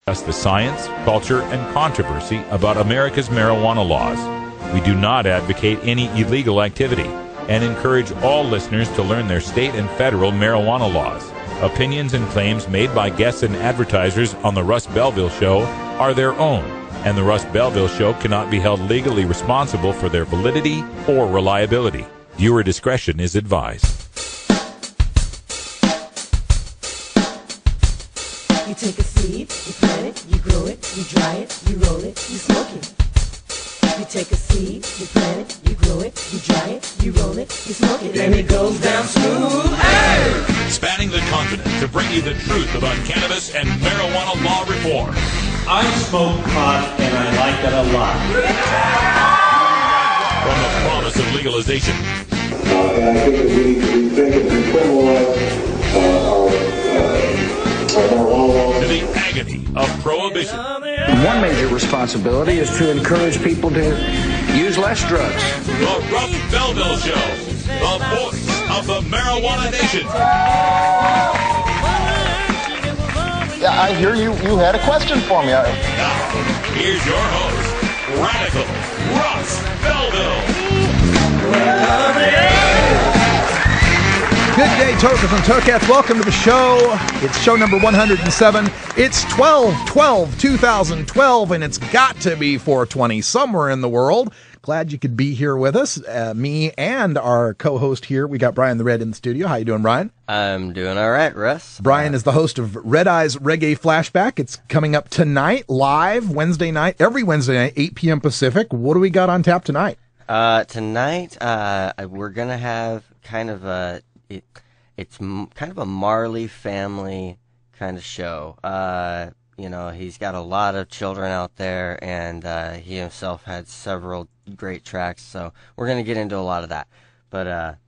discuss the science, culture, and controversy about America's marijuana laws. We do not advocate any illegal activity and encourage all listeners to learn their state and federal marijuana laws. Opinions and claims made by guests and advertisers on the Russ Belville Show are their own, and the Russ Belville Show cannot be held legally responsible for their validity or reliability. Viewer discretion is advised. You take a seed, you plant it, you grow it, you dry it, you roll it, you smoke it. You take a seed, you plant it, you grow it, you dry it, you roll it, you smoke it, and it goes down smooth. Hey! Spanning the continent to bring you the truth about cannabis and marijuana law reform. I smoke pot and I like it a lot. From the promise of legalization. And I think that we need to rethink and decriminalize our marijuana laws. To the agony of prohibition. One major responsibility is to encourage people to use less drugs. The Russ Belville Show, the voice of the marijuana nation. Yeah, I hear you had a question for me. Now, here's your host, Radical Russ Belville. Good day, Tokers and Tokats. Welcome to the show. It's show number 107. It's 12/12/2012, and it's got to be 420 somewhere in the world. Glad you could be here with us, me and our co-host here. We got Brian the Red in the studio. How you doing, Brian? I'm doing all right, Russ. Brian is the host of Red Eye's Reggae Flashback. It's coming up tonight, live, Wednesday night, every Wednesday night, 8 p.m. Pacific. What do we got on tap tonight? Tonight, we're going to have kind of a... It's kind of a Marley family kind of show. You know, he's got a lot of children out there, and he himself had several great tracks, so we're going to get into a lot of that. But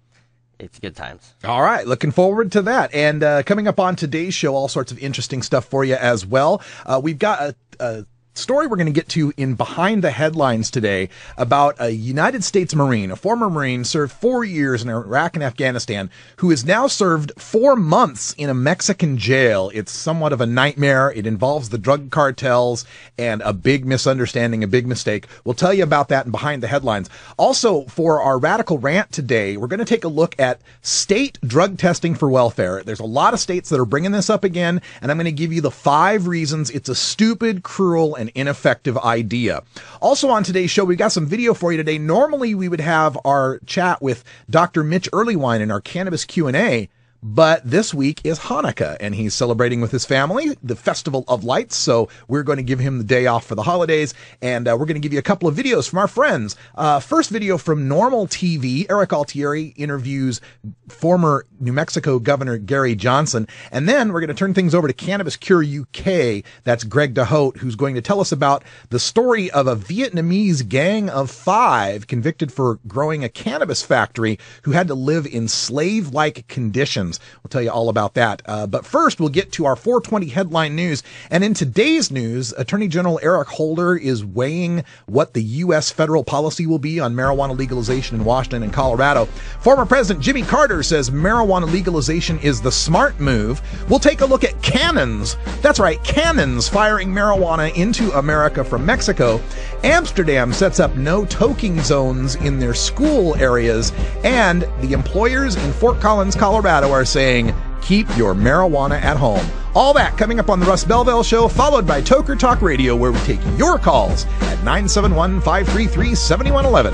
it's good times. All right, looking forward to that. And coming up on today's show, all sorts of interesting stuff for you as well. We've got a story we're going to get to in Behind the Headlines today about a United States Marine, a former Marine, served 4 years in Iraq and Afghanistan, who has now served 4 months in a Mexican jail. It's somewhat of a nightmare. It involves the drug cartels and a big misunderstanding, a big mistake. We'll tell you about that in Behind the Headlines. Also, for our Radical Rant today, we're going to take a look at state drug testing for welfare. There's a lot of states that are bringing this up again, and I'm going to give you the 5 reasons it's a stupid, cruel, and ineffective idea. Also on today's show, we got some video for you today. Normally we would have our chat with Dr. Mitch Earlywine in our cannabis Q&A, but this week is Hanukkah, and he's celebrating with his family, the Festival of Lights, so we're going to give him the day off for the holidays, and we're going to give you a couple of videos from our friends. First video from Normal TV. Eric Altieri interviews former New Mexico Governor Gary Johnson, and then we're going to turn things over to Cannabis Cure UK. That's Greg DeHote, who's going to tell us about the story of a Vietnamese gang of 5 convicted for growing a cannabis factory who had to live in slave-like conditions. We'll tell you all about that. But first, we'll get to our 420 headline news. And in today's news, Attorney General Eric Holder is weighing what the U.S. federal policy will be on marijuana legalization in Washington and Colorado. Former President Jimmy Carter says marijuana legalization is the smart move. We'll take a look at cannons. That's right, cannons firing marijuana into America from Mexico. Amsterdam sets up no toking zones in their school areas. And the employers in Fort Collins, Colorado are saying, keep your marijuana at home. All that coming up on the Russ Belville Show, followed by Toker Talk Radio, where we take your calls at 971-533-7111.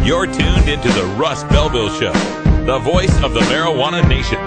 You're tuned into the Russ Belville Show, the voice of the marijuana nation.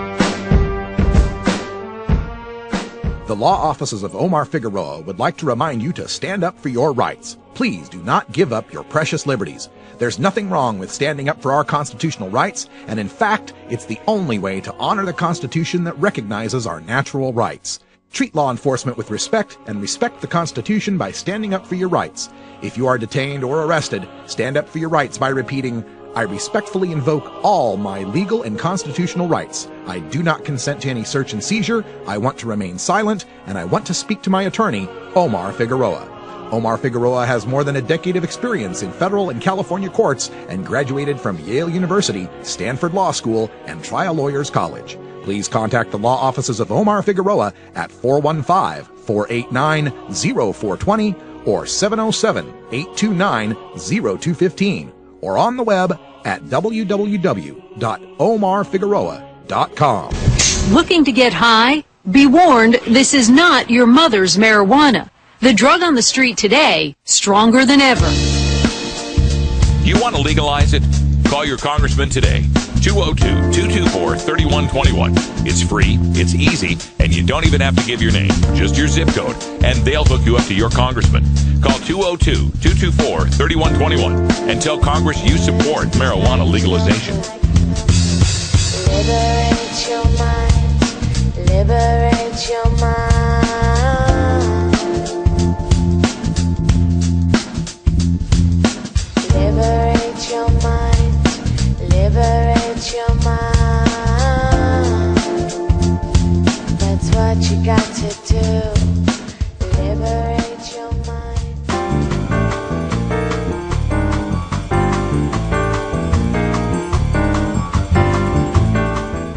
The law offices of Omar Figueroa would like to remind you to stand up for your rights. Please do not give up your precious liberties. There's nothing wrong with standing up for our constitutional rights, and in fact, it's the only way to honor the Constitution that recognizes our natural rights. Treat law enforcement with respect and respect the Constitution by standing up for your rights. If you are detained or arrested, stand up for your rights by repeating, I respectfully invoke all my legal and constitutional rights. I do not consent to any search and seizure. I want to remain silent, and I want to speak to my attorney, Omar Figueroa. Omar Figueroa has more than a decade of experience in federal and California courts and graduated from Yale University, Stanford Law School, and Trial Lawyers College. Please contact the law offices of Omar Figueroa at 415-489-0420 or 707-829-0215 or on the web at www.omarfigueroa.com. Looking to get high? Be warned, this is not your mother's marijuana. The drug on the street today, stronger than ever. You want to legalize it? Call your congressman today. 202-224-3121. It's free, it's easy, and you don't even have to give your name, just your zip code, and they'll hook you up to your congressman. Call 202-224-3121 and tell Congress you support marijuana legalization. Liberate your mind. Liberate your mind. Liberate your mind. Liberate your mind. That's what you got to do. Liberate your mind.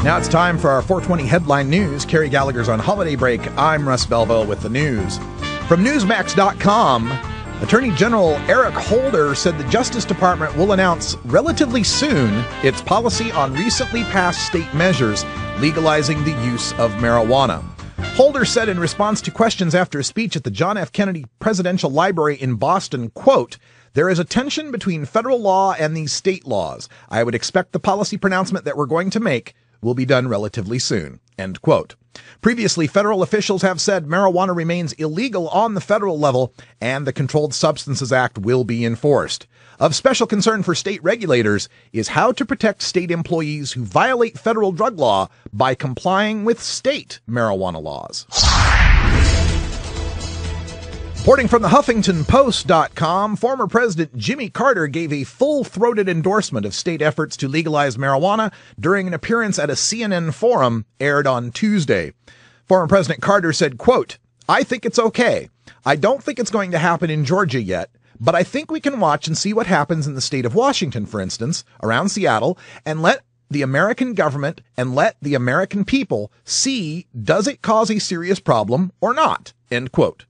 Now it's time for our 420 headline news. Carrie Gallagher's on holiday break. I'm Russ Belville with the news. From Newsmax.com, Attorney General Eric Holder said the Justice Department will announce relatively soon its policy on recently passed state measures legalizing the use of marijuana. Holder said in response to questions after a speech at the John F. Kennedy Presidential Library in Boston, quote, "There is a tension between federal law and these state laws. I would expect the policy pronouncement that we're going to make will be done relatively soon," end quote. Previously, federal officials have said marijuana remains illegal on the federal level and the Controlled Substances Act will be enforced. Of special concern for state regulators is how to protect state employees who violate federal drug law by complying with state marijuana laws. Reporting from the HuffingtonPost.com, former President Jimmy Carter gave a full-throated endorsement of state efforts to legalize marijuana during an appearance at a CNN forum aired on Tuesday. Former President Carter said, quote, "I think it's okay. I don't think it's going to happen in Georgia yet, but I think we can watch and see what happens in the state of Washington, for instance, around Seattle, and let the American government and let the American people see, does it cause a serious problem or not?" End quote.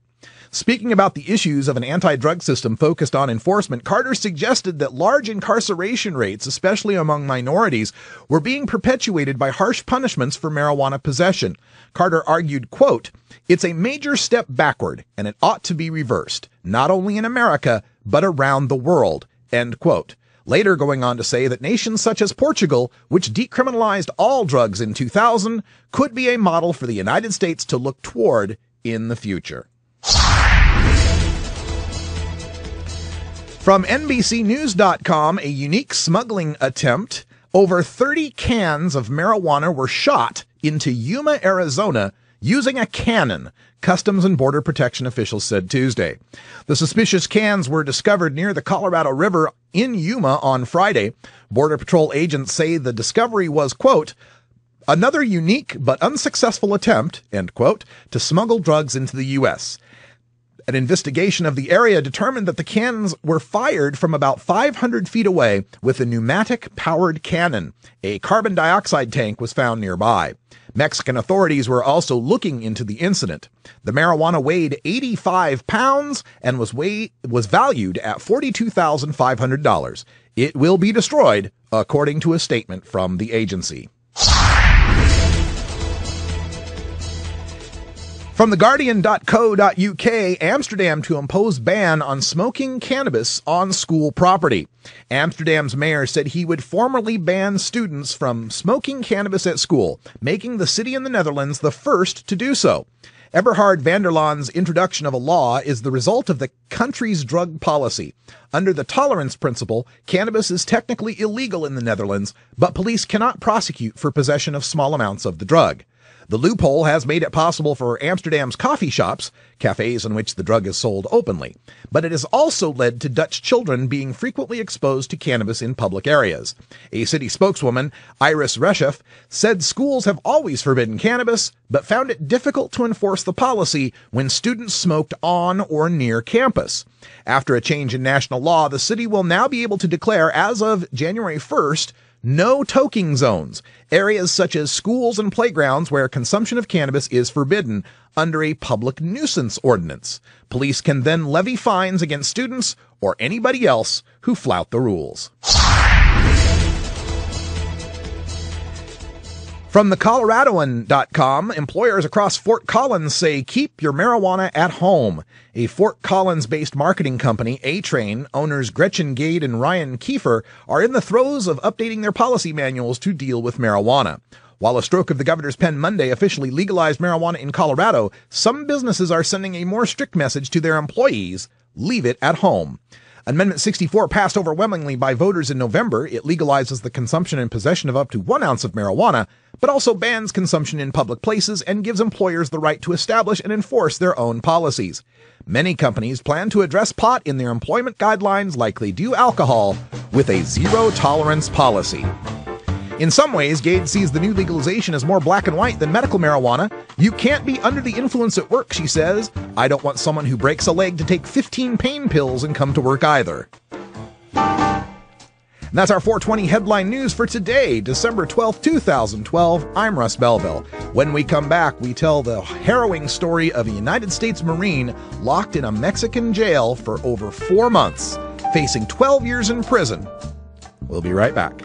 Speaking about the issues of an anti-drug system focused on enforcement, Carter suggested that large incarceration rates, especially among minorities, were being perpetuated by harsh punishments for marijuana possession. Carter argued, quote, "It's a major step backward, and it ought to be reversed, not only in America, but around the world," end quote. Later going on to say that nations such as Portugal, which decriminalized all drugs in 2000, could be a model for the United States to look toward in the future. From NBCNews.com, a unique smuggling attempt. Over 30 cans of marijuana were shot into Yuma, Arizona, using a cannon, Customs and Border Protection officials said Tuesday. The suspicious cans were discovered near the Colorado River in Yuma on Friday. Border Patrol agents say the discovery was, quote, "another unique but unsuccessful attempt," end quote, to smuggle drugs into the U.S. An investigation of the area determined that the cannons were fired from about 500 feet away with a pneumatic-powered cannon. A carbon dioxide tank was found nearby. Mexican authorities were also looking into the incident. The marijuana weighed 85 pounds and was valued at $42,500. It will be destroyed, according to a statement from the agency. From theguardian.co.uk, Amsterdam to impose ban on smoking cannabis on school property. Amsterdam's mayor said he would formally ban students from smoking cannabis at school, making the city in the Netherlands the first to do so. Eberhard van der Laan's introduction of a law is the result of the country's drug policy. Under the tolerance principle, cannabis is technically illegal in the Netherlands, but police cannot prosecute for possession of small amounts of the drug. The loophole has made it possible for Amsterdam's coffee shops, cafes in which the drug is sold openly, but it has also led to Dutch children being frequently exposed to cannabis in public areas. A city spokeswoman, Iris Reshef, said schools have always forbidden cannabis, but found it difficult to enforce the policy when students smoked on or near campus. After a change in national law, the city will now be able to declare, as of January 1st, no toking zones, areas such as schools and playgrounds where consumption of cannabis is forbidden under a public nuisance ordinance. Police can then levy fines against students or anybody else who flout the rules. From theColoradoan.com, employers across Fort Collins say keep your marijuana at home. A Fort Collins-based marketing company, A-Train, owners Gretchen Gade and Ryan Kiefer are in the throes of updating their policy manuals to deal with marijuana. While a stroke of the governor's pen Monday officially legalized marijuana in Colorado, some businesses are sending a more strict message to their employees: leave it at home. Amendment 64 passed overwhelmingly by voters in November. It legalizes the consumption and possession of up to 1 ounce of marijuana, but also bans consumption in public places and gives employers the right to establish and enforce their own policies. Many companies plan to address pot in their employment guidelines like they do alcohol, with a zero-tolerance policy. In some ways, Gade sees the new legalization as more black and white than medical marijuana. You can't be under the influence at work, she says. I don't want someone who breaks a leg to take 15 pain pills and come to work either. And that's our 420 headline news for today, December 12th, 2012. I'm Russ Belville. When we come back, we tell the harrowing story of a United States Marine locked in a Mexican jail for over 4 months, facing 12 years in prison. We'll be right back.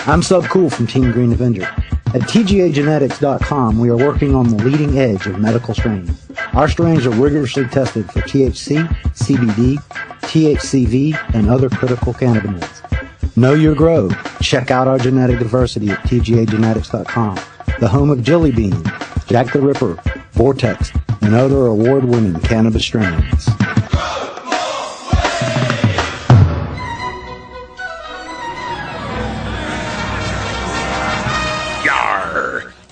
I'm Sub Cool from Team Green Avenger. At TGAgenetics.com, we are working on the leading edge of medical strains. Our strains are rigorously tested for THC, CBD, THCV, and other critical cannabinoids. Know your grow. Check out our genetic diversity at TGAgenetics.com, the home of Jelly Bean, Jack the Ripper, Vortex, and other award-winning cannabis strains.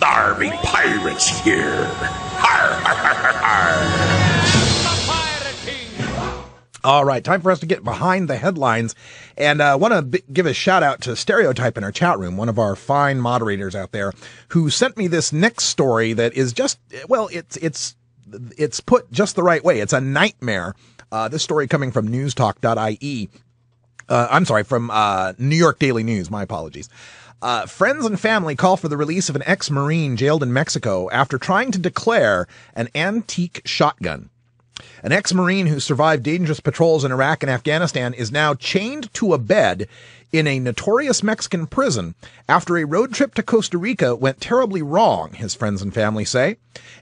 Army pirates here. Har, har, har, har. All right, time for us to get behind the headlines, and I want to give a shout out to Stereotype in our chat room, one of our fine moderators out there, who sent me this next story that is just, well, it's put just the right way. It's a nightmare. This story coming from newstalk.ie. I'm sorry, from New York Daily News. My apologies. Friends and family call for the release of an ex-Marine jailed in Mexico after trying to declare an antique shotgun. An ex-Marine who survived dangerous patrols in Iraq and Afghanistan is now chained to a bed in a notorious Mexican prison after a road trip to Costa Rica went terribly wrong, his friends and family say.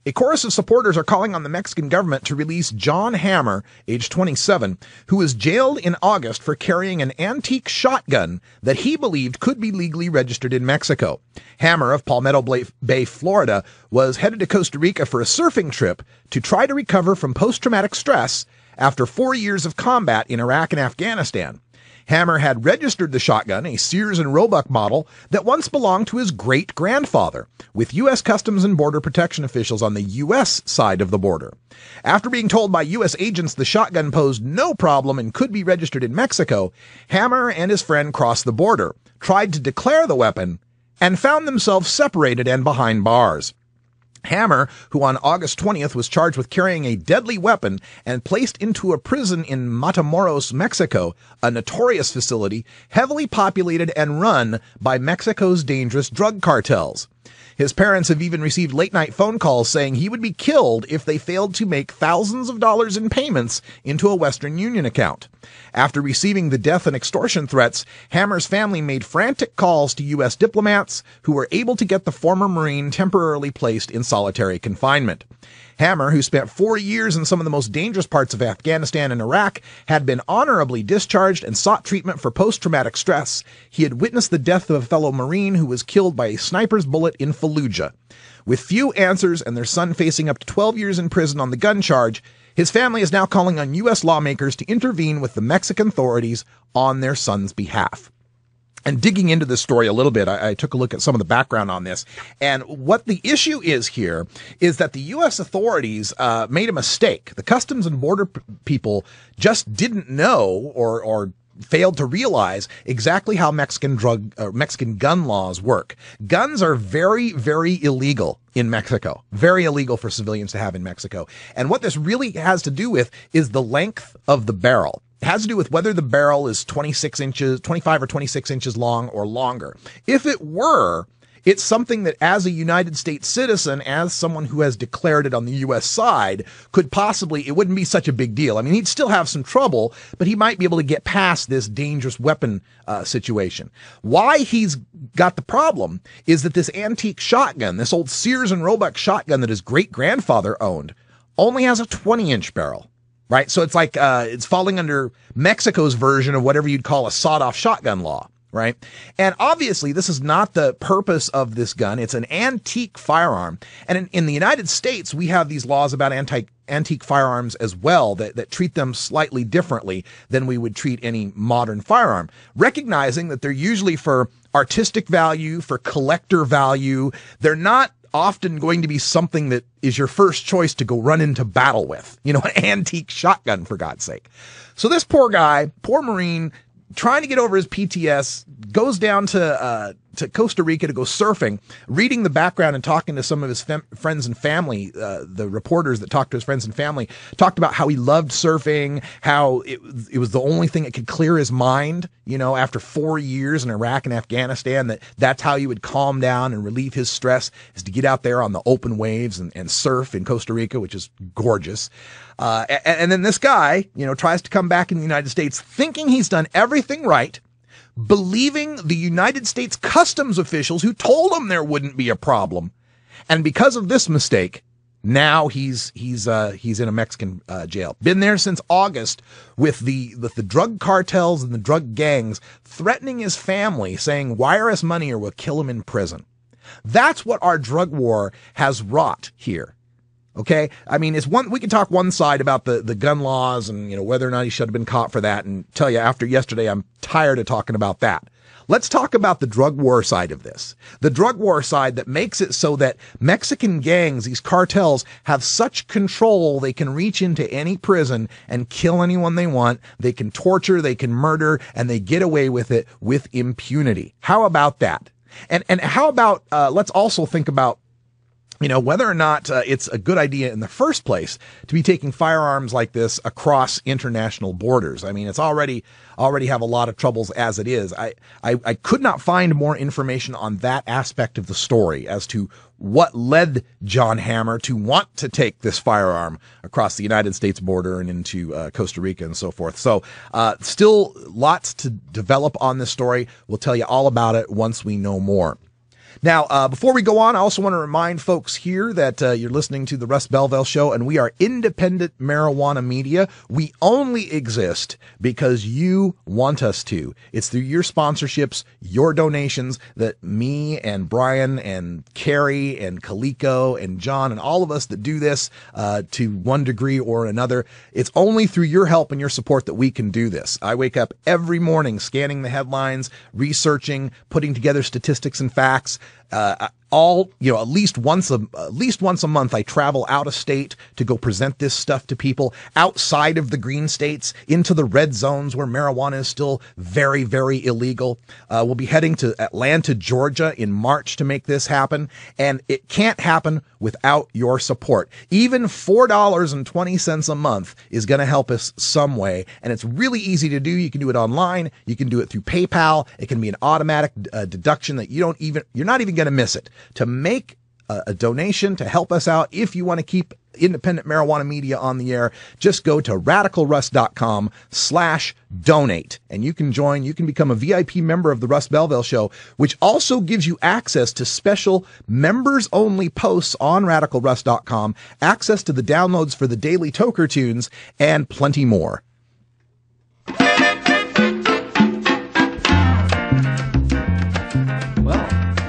A chorus of supporters are calling on the Mexican government to release John Hammer, age 27, who was jailed in August for carrying an antique shotgun that he believed could be legally registered in Mexico. Hammer of Palmetto Bay, Florida, was headed to Costa Rica for a surfing trip to try to recover from post-traumatic stress after 4 years of combat in Iraq and Afghanistan. Hammer had registered the shotgun, a Sears and Roebuck model that once belonged to his great-grandfather, with U.S. Customs and Border Protection officials on the U.S. side of the border. After being told by U.S. agents the shotgun posed no problem and could be registered in Mexico, Hammer and his friend crossed the border, tried to declare the weapon, and found themselves separated and behind bars. Hammer, who on August 20th was charged with carrying a deadly weapon and placed into a prison in Matamoros, Mexico, a notorious facility heavily populated and run by Mexico's dangerous drug cartels. His parents have even received late-night phone calls saying he would be killed if they failed to make thousands of dollars in payments into a Western Union account. After receiving the death and extortion threats, Hammer's family made frantic calls to U.S. diplomats who were able to get the former Marine temporarily placed in solitary confinement. Hammer, who spent 4 years in some of the most dangerous parts of Afghanistan and Iraq, had been honorably discharged and sought treatment for post-traumatic stress. He had witnessed the death of a fellow Marine who was killed by a sniper's bullet in Fallujah. With few answers and their son facing up to 12 years in prison on the gun charge, his family is now calling on U.S. lawmakers to intervene with the Mexican authorities on their son's behalf. And digging into this story a little bit, I took a look at some of the background on this. And what the issue is here is that the U.S. authorities made a mistake. The Customs and Border people just didn't know or failed to realize exactly how Mexican gun laws work. Guns are very, very illegal in Mexico. Very illegal for civilians to have in Mexico. And what this really has to do with is the length of the barrel. It has to do with whether the barrel is 25 or 26 inches long or longer. If it were, it's something that as a United States citizen, as someone who has declared it on the U.S. side, could possibly, it wouldn't be such a big deal. I mean, he'd still have some trouble, but he might be able to get past this dangerous weapon situation. Why he's got the problem is that this antique shotgun, this old Sears and Roebuck shotgun that his great-grandfather owned, only has a 20-inch barrel. Right. So it's like it's falling under Mexico's version of whatever you'd call a sawed-off shotgun law. Right. And obviously, this is not the purpose of this gun. It's an antique firearm. And in the United States, we have these laws about antique firearms as well that treat them slightly differently than we would treat any modern firearm, recognizing that they're usually for artistic value, for collector value. They're not often going to be something that is your first choice to go run into battle with, an antique shotgun, for God's sake. So this poor guy, poor Marine, trying to get over his PTS, goes down to Costa Rica to go surfing, reading the background and talking to some of his friends and family. The reporters that talked to his friends and family talked about how he loved surfing, how it was the only thing that could clear his mind, after 4 years in Iraq and Afghanistan, that's how he would calm down and relieve his stress, is to get out there on the open waves and surf in Costa Rica, which is gorgeous. And then this guy, tries to come back in the United States thinking he's done everything right, believing the United States customs officials who told him there wouldn't be a problem. And because of this mistake, now he's in a Mexican jail. Been there since August with the drug cartels and the drug gangs threatening his family, saying, wire us money or we'll kill him in prison. That's what our drug war has wrought here. Okay. I mean, we can talk one side about the gun laws and, whether or not he should have been caught for that, and tell you after yesterday, I'm tired of talking about that. Let's talk about the drug war side of this. The drug war side that makes it so that Mexican gangs, these cartels, have such control they can reach into any prison and kill anyone they want. They can torture, they can murder, and they get away with it with impunity. How about that? And how about, let's also think about whether or not it's a good idea in the first place to be taking firearms like this across international borders. I mean, it's already have a lot of troubles as it is. I could not find more information on that aspect of the story as to what led John Hammer to want to take this firearm across the United States border and into Costa Rica and so forth. So still lots to develop on this story. We'll tell you all about it once we know more. Now, before we go on, I also want to remind folks here that you're listening to the Russ Belville Show, and we are independent marijuana media. We only exist because you want us to. It's through your sponsorships, your donations, that me and Brian and Carrie and Kaliko and John and all of us that do this to one degree or another, it's only through your help and your support that we can do this. I wake up every morning scanning the headlines, researching, putting together statistics and facts. At least once a month, I travel out of state to go present this stuff to people outside of the green states, into the red zones where marijuana is still very, very illegal. We'll be heading to Atlanta, Georgia in March to make this happen. And it can't happen without your support. Even $4.20 a month is going to help us some way. And it's really easy to do. You can do it online. You can do it through PayPal. It can be an automatic deduction that you're not even going to miss it. To make a donation to help us out, if you want to keep independent marijuana media on the air, just go to radicalruss.com/donate and you can join. You can become a VIP member of the Russ Belville Show, which also gives you access to special members only posts on radicalruss.com, access to the downloads for the daily Toker tunes, and plenty more.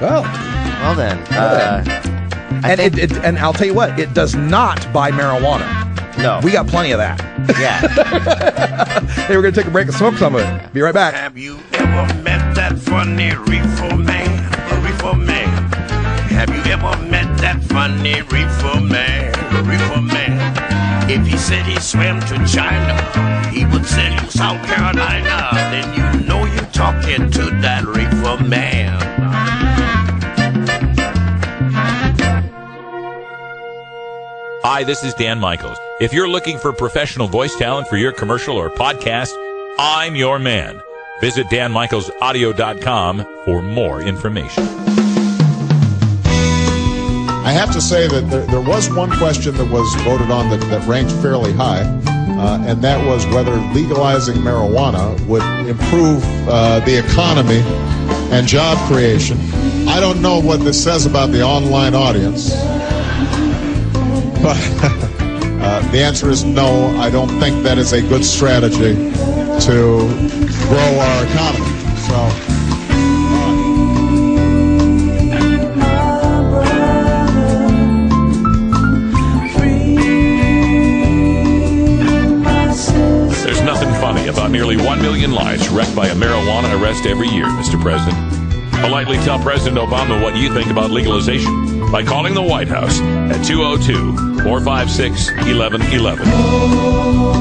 Well then. And I'll tell you what, it does not buy marijuana. No. We got plenty of that. Yeah. Hey, we're going to take a break and smoke some of it. Be right back. Have you ever met that funny reefer man? A reefer man. Have you ever met that funny reefer man? A reefer man. If he said he swam to China, he would sell you South Carolina. Then you know you're talking to that reefer man. Hi, this is Dan Michaels. If you're looking for professional voice talent for your commercial or podcast, I'm your man. Visit danmichaelsaudio.com for more information. I have to say that there was one question that was voted on that ranked fairly high, and that was whether legalizing marijuana would improve the economy and job creation. I don't know what this says about the online audience. But the answer is no. I don't think that is a good strategy to grow our economy. So, there's nothing funny about nearly 1 million lives wrecked by a marijuana arrest every year, Mr. President. Politely tell President Obama what you think about legalization by calling the White House at 202-456-1111.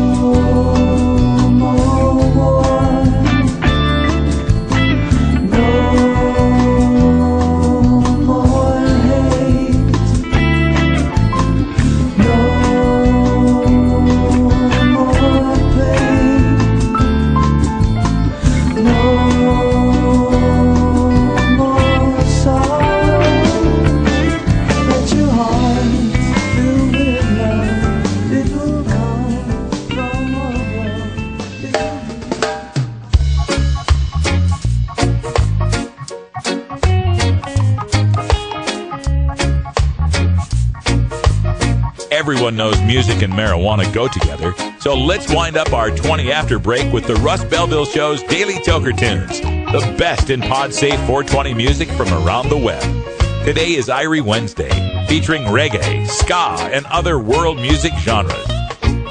Everyone knows music and marijuana go together, so let's wind up our 20 after break with the Russ Belville Show's Daily Toker Tunes, the best in pod-safe 420 music from around the web. Today is Irie Wednesday, featuring reggae, ska, and other world music genres.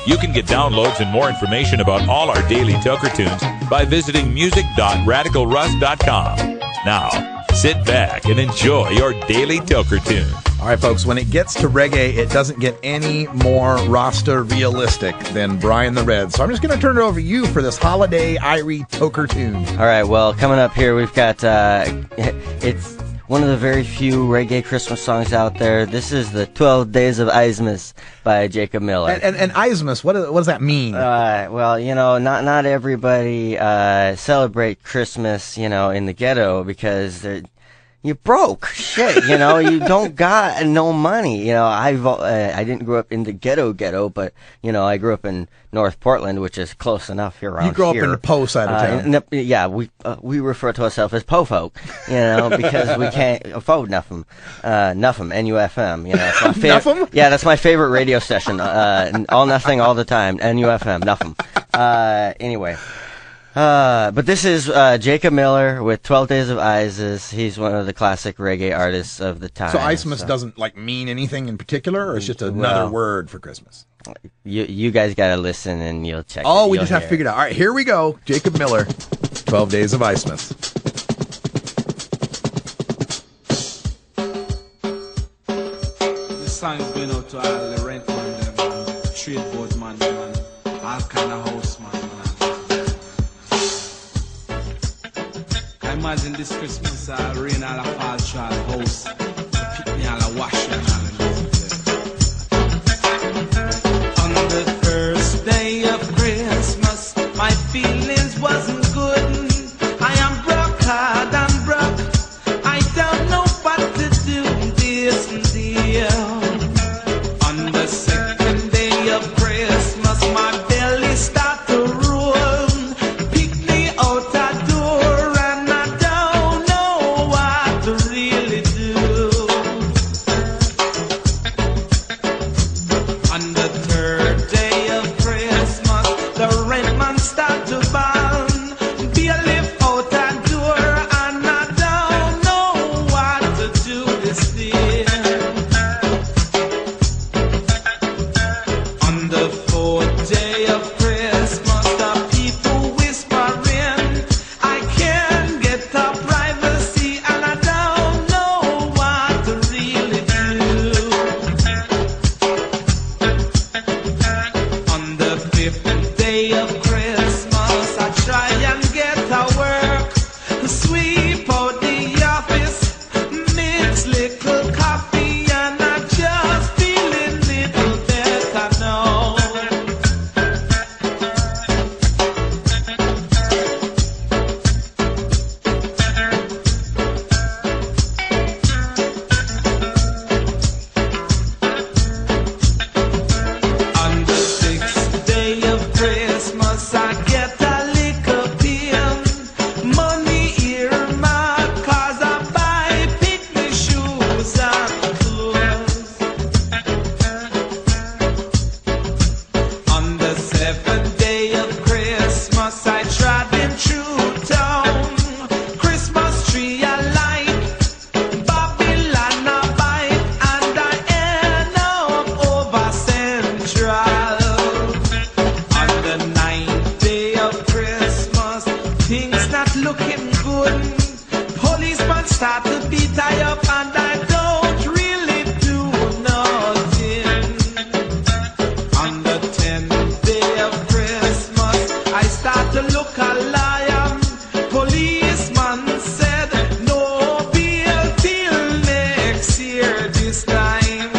You can get downloads and more information about all our Daily Toker Tunes by visiting music.radicalruss.com. Now, sit back and enjoy your Daily Toker Tune. All right, folks, when it gets to reggae, it doesn't get any more Rasta realistic than Brian the Red. So I'm just going to turn it over to you for this holiday Irie Toker tune. All right, well, coming up here, we've got, it's one of the very few reggae Christmas songs out there. This is the 12 Days of Xmas by Jacob Miller. And Xmas, what does that mean? Well, you know, not everybody celebrate Christmas, you know, in the ghetto because they're... You broke, shit, you know, you don't got no money, you know, I didn't grow up in the ghetto, but, you know, I grew up in North Portland, which is close enough here around here. You grew up in the Po side of town. Yeah, we refer to ourselves as Po folk, you know, because we can't afford nothing, NUFM, you know, it's my favorite. Yeah, that's my favorite radio station, all nothing all the time, NUFM, nothing. Anyway. But this is Jacob Miller with 12 Days of Xmas. He's one of the classic reggae artists of the time. So Xmas doesn't like mean anything in particular, or it's just another word for Christmas? You guys gotta listen and you'll check. Oh, we just have to figure it out. All right, here we go. Jacob Miller, 12 Days of Xmas. This song is going out to all the rent man, trade board man, all kind of house man. Imagine this Christmas, rain all a fall to our house, pick me all a wash and all of On the first day of Christmas, my feelings wasn't good. I am broke, hard and broke. I don't know what On the fourth day of Christmas, the people whispering, I can't get the privacy and I don't know what to really do. On the fifth day of Christmas, I try and get to work, to sweep out the office, mix little coffee, and I just feeling little better now. On the sixth day of Christmas, I get a little pain. Money earmarked 'cause I buy picnic shoes and clothes. On the seventh day of Christmas, I trod in through town. Christmas tree I light, Babylon I bite, and I end up over Central. On the ninth day of Christmas, things not looking good. Policemen start to beat I up, and I don't really do nothing. On the 10th day of Christmas, I start to look a liar. Policeman said, no bail till next year this time.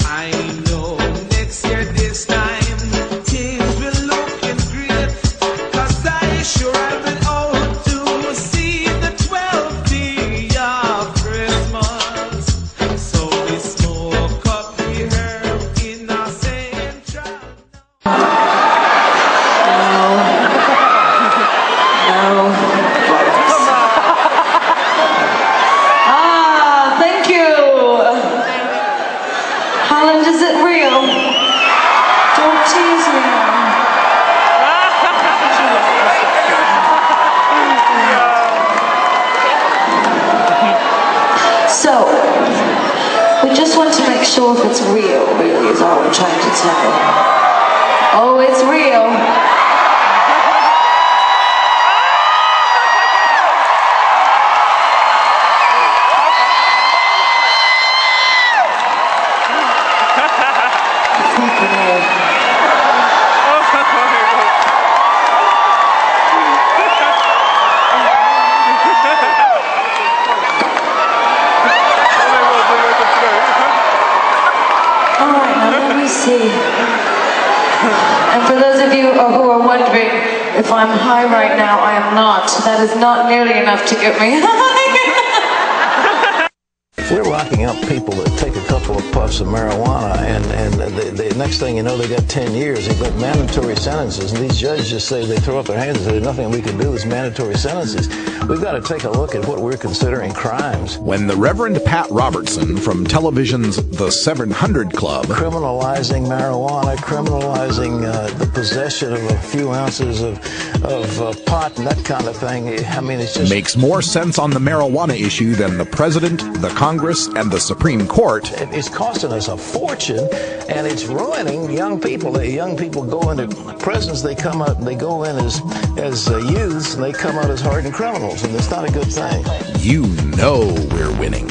I know next year this time, things will looking great, 'cause I sure I've been out to see the 12th day of Christmas. So we smoke up the herb in our central. Thank you. Holland, is it real? Don't tease me. So, we just want to make sure if it's real, really, is all we're trying to tell. Oh, it's real. Alright, now let me see. And for those of you who are wondering if I'm high right now, I am not. That is not nearly enough to get me high. We're locking up people that take a couple of puffs of marijuana, and the next thing you know, they got 10 years. They've got mandatory sentences, and these judges just say, they throw up their hands and say, there's nothing we can do. It's mandatory sentences. We've got to take a look at what we're considering crimes. When the Reverend Pat Robertson from television's The 700 Club Criminalizing marijuana, criminalizing the possession of a few ounces of pot and that kind of thing. I mean, it's just makes more sense on the marijuana issue than the president, the Congress, and the Supreme Court. It's costing us a fortune, and it's ruining young people. The young people go into prisons, they come out, they go in as youths, and they come out as hardened criminals, and it's not a good thing. You know we're winning.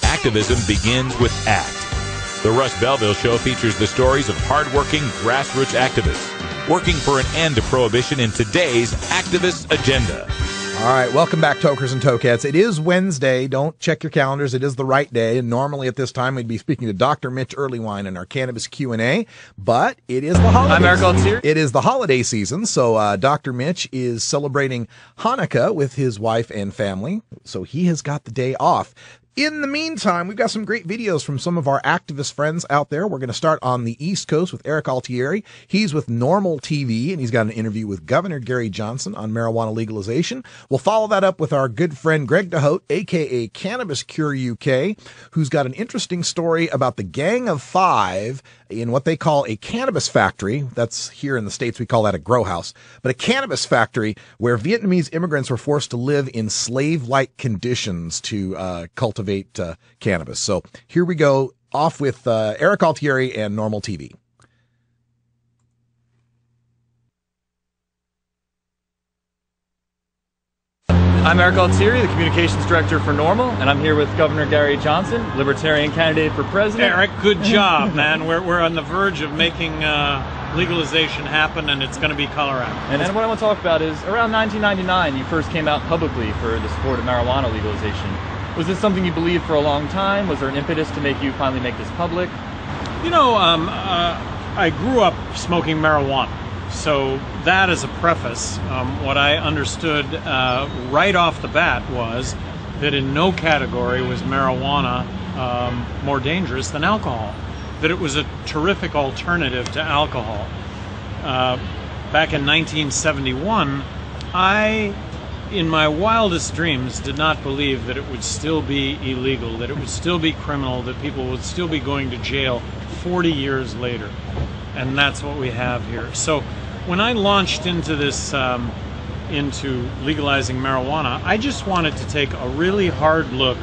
Activism begins with ACT. The Russ Belville Show features the stories of hardworking grassroots activists working for an end to prohibition in today's activist agenda. All right, welcome back, Tokers and Tokettes. It is Wednesday. Don't check your calendars. It is the right day. And normally at this time, we'd be speaking to Dr. Mitch Earlywine in our cannabis Q&A. But it is the holiday. I'm Eric Altier. It is the holiday season. So Dr. Mitch is celebrating Hanukkah with his wife and family. So he has got the day off. In the meantime, we've got some great videos from some of our activist friends out there. We're going to start on the East Coast with Eric Altieri. He's with Normal TV, and he's got an interview with Governor Gary Johnson on marijuana legalization. We'll follow that up with our good friend Greg DeHote, a.k.a. Cannabis Cure UK, who's got an interesting story about the Gang of Five in what they call a cannabis factory. That's here in the States, we call that a grow house, but a cannabis factory where Vietnamese immigrants were forced to live in slave-like conditions to cultivate cannabis. So here we go, off with Eric Altieri and Normal TV. I'm Eric Altieri, the Communications Director for Normal, and I'm here with Governor Gary Johnson, Libertarian candidate for president. Eric, good job, man. We're on the verge of making legalization happen, and it's going to be Colorado. And what I want to talk about is, around 1999, you first came out publicly for the support of marijuana legalization. Was this something you believed for a long time? Was there an impetus to make you finally make this public? You know, I grew up smoking marijuana. So that as a preface, what I understood right off the bat was that in no category was marijuana more dangerous than alcohol, that it was a terrific alternative to alcohol. Back in 1971, I, in my wildest dreams, did not believe that it would still be illegal, that it would still be criminal, that people would still be going to jail 40 years later. And that's what we have here. So when I launched into this, into legalizing marijuana, I just wanted to take a really hard look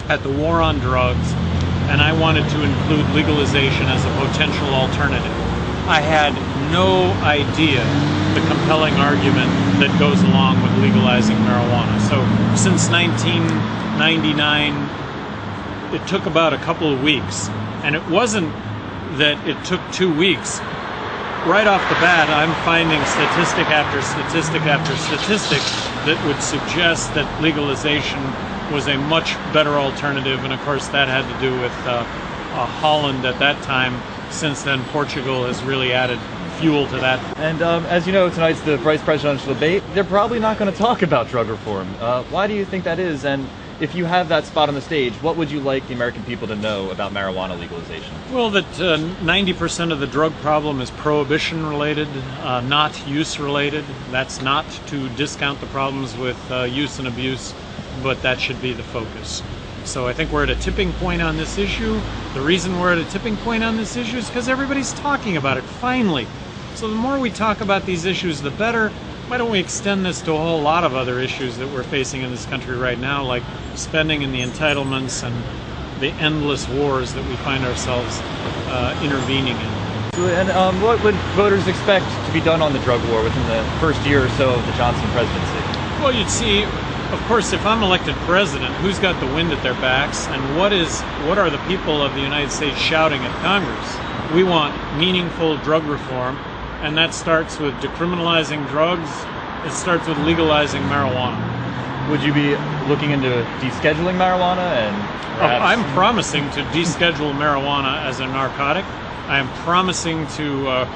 at the war on drugs, and I wanted to include legalization as a potential alternative. I had no idea the compelling argument that goes along with legalizing marijuana. So since 1999, it took about a couple of weeks, and it wasn't that it took 2 weeks. Right off the bat, I'm finding statistic after statistic after statistic that would suggest that legalization was a much better alternative, and of course that had to do with Holland at that time. Since then, Portugal has really added fuel to that. And as you know, tonight's the vice presidential debate. They're probably not going to talk about drug reform. Why do you think that is? And if you have that spot on the stage, what would you like the American people to know about marijuana legalization? Well, that 90% of the drug problem is prohibition related, not use related. That's not to discount the problems with use and abuse, but that should be the focus. So I think we're at a tipping point on this issue. The reason we're at a tipping point on this issue is because everybody's talking about it, finally. So the more we talk about these issues, the better. Why don't we extend this to a whole lot of other issues that we're facing in this country right now, like spending and the entitlements and the endless wars that we find ourselves intervening in. And what would voters expect to be done on the drug war within the first year or so of the Johnson presidency? Well, you'd see, of course, if I'm elected president, who's got the wind at their backs, and what are the people of the United States shouting at Congress? We want meaningful drug reform, and that starts with decriminalizing drugs. It starts with legalizing marijuana. Would you be looking into descheduling marijuana and perhaps... I'm promising to deschedule marijuana as a narcotic. I am promising to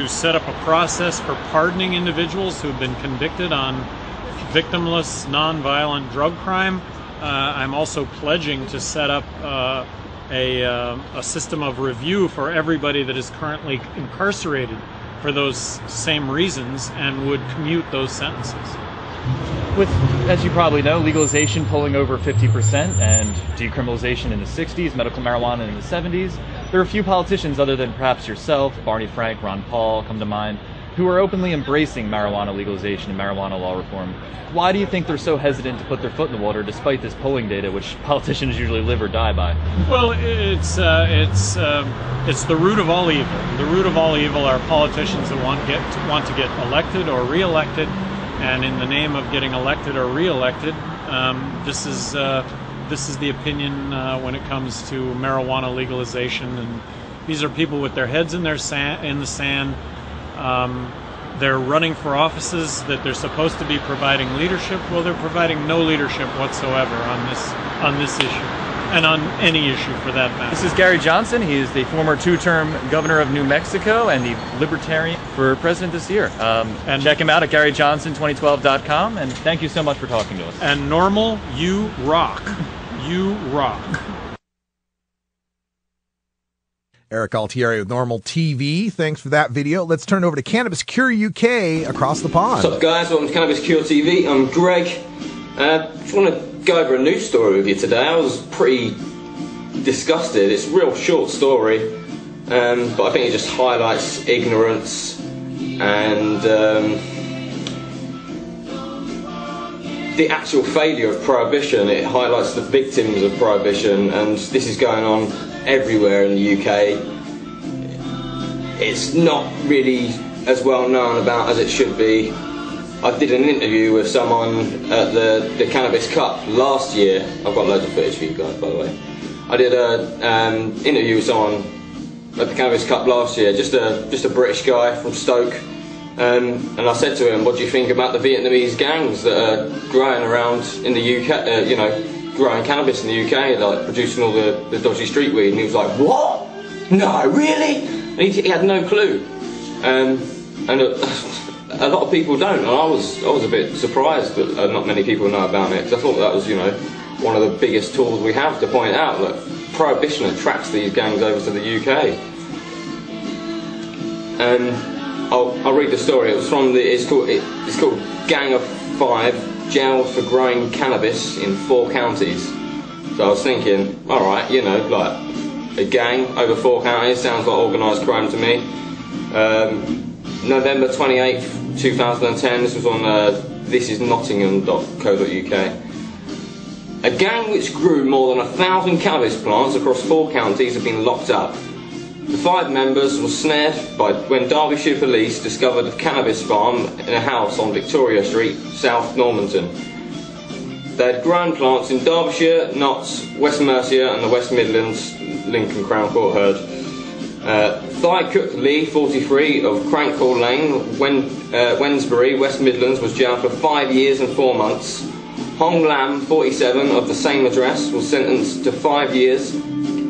set up a process for pardoning individuals who have been convicted on victimless, non-violent drug crime. I'm also pledging to set up a system of review for everybody that is currently incarcerated for those same reasons and would commute those sentences. With, as you probably know, legalization pulling over 50% and decriminalization in the 60s, medical marijuana in the 70s, there are a few politicians other than perhaps yourself, Barney Frank, Ron Paul come to mind, who are openly embracing marijuana legalization and marijuana law reform. Why do you think they're so hesitant to put their foot in the water despite this polling data, which politicians usually live or die by? Well, it's the root of all evil. The root of all evil are politicians that want to get elected or reelected, and in the name of getting elected or reelected, this is the opinion when it comes to marijuana legalization. And these are people with their heads in the sand. They're running for offices that they're supposed to be providing leadership. Well, they're providing no leadership whatsoever on this issue, and on any issue for that matter. This is Gary Johnson. He is the former two-term governor of New Mexico and the Libertarian for president this year. And check him out at GaryJohnson2012.com. And thank you so much for talking to us. And Normal, you rock. You rock. Eric Altieri with Normal TV. Thanks for that video. Let's turn over to Cannabis Cure UK across the pond. What's up, guys? Welcome to Cannabis Cure TV. I'm Greg. Just want to go over a news story with you today. I was pretty disgusted. It's a real short story, but I think it just highlights ignorance and the actual failure of prohibition. It highlights the victims of prohibition, and this is going on everywhere in the UK. It's not really as well known about as it should be. I did an interview with someone at the Cannabis Cup last year. I've got loads of footage for you guys, by the way. I did an interview with someone at the Cannabis Cup last year, just a British guy from Stoke, and I said to him, what do you think about the Vietnamese gangs that are growing around in the UK, you know, growing cannabis in the UK, like producing all the dodgy street weed? And he was like, what? No, really? And he had no clue. And a lot of people don't, and I was a bit surprised that not many people know about it, because I thought that was, you know, one of the biggest tools we have to point out that prohibition attracts these gangs over to the UK. And I'll read the story. It was from it's called Gang of 5 Jailed for Growing Cannabis in 4 counties. So I was thinking, all right, you know, like a gang over 4 counties sounds like organised crime to me. November 28th, 2010. This was on thisisnottingham.co.uk. A gang which grew more than 1,000 cannabis plants across 4 counties have been locked up. The 5 members were snared when Derbyshire police discovered a cannabis farm in a house on Victoria Street, South Normanton. They had grown plants in Derbyshire, Notts, West Mercia and the West Midlands, Lincoln Crown Court heard. Thai Cook Lee, 43, of Crankhall Lane, Wednesbury, West Midlands, was jailed for 5 years and 4 months. Hong Lam, 47, of the same address, was sentenced to 5 years.